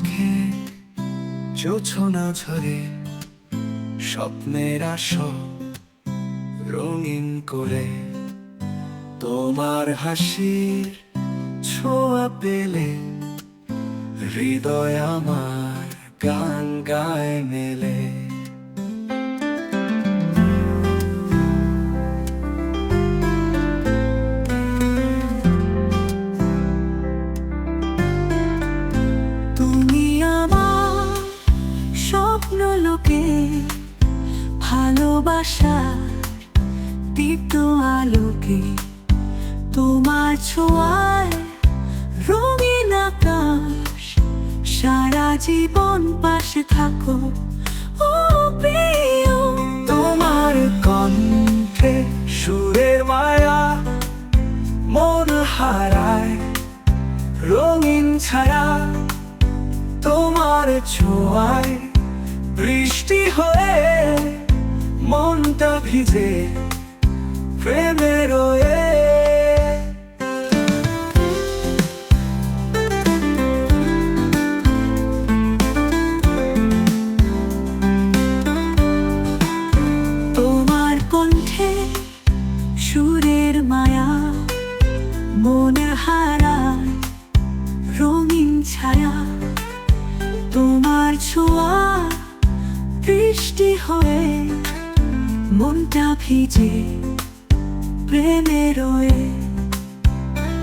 চোখে জোছনা ঝরে স্বপ্নের আসর রঙিন করে তোমার হাসির ছোঁয়া পেলে হৃদয় আমার গান গায় মেলে। তুমি আমার স্বপ্ন লোকে ভালোবাসার দীপ্ত আলোকে, তোমার ছোঁয়ায় রঙিন আকাশ, সারা জীবন পাশে থাকো ও প্রিয়। তোমার কণ্ঠে সুরের মায়া মন হারায় রঙিন ছায়া, তোমার ছোঁয়ায় বৃষ্টি হয়ে মনটা ভিজে প্রেমে রয়ে। তোমার কণ্ঠে সুরের মায়া মন হারায় রঙিন ছায়া, তোমার ছোঁয়া বৃষ্টি হয়ে মনটা ভিজে প্রেমে রয়ে।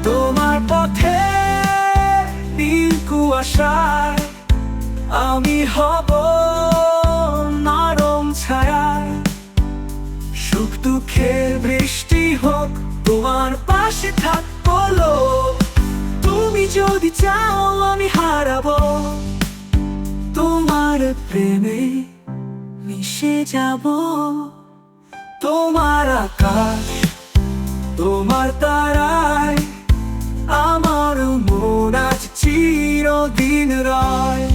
তোমার পথে নীল কুয়াশায় আমি হব নরম ছায়ায়, সুখ দুঃখের বৃষ্টি হোক তোমার পাশে থাকবো। তুমি যদি চাও আমি হারাবো, তোমার প্রেমে মিশে যাব। তোমার আকাশ তোমার তারায় আমার মন আজ চিরদিন রয়।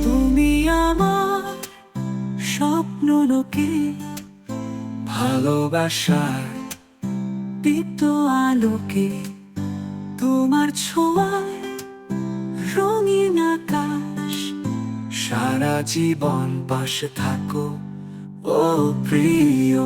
তুমি আমার স্বপ্ন লোকে ভালোবাসার দীপ্ত আলোকে, তোমার ছোঁয়ায় রঙিন আকাশ, সারা জীবন পাশে থাকো ও প্রিয়।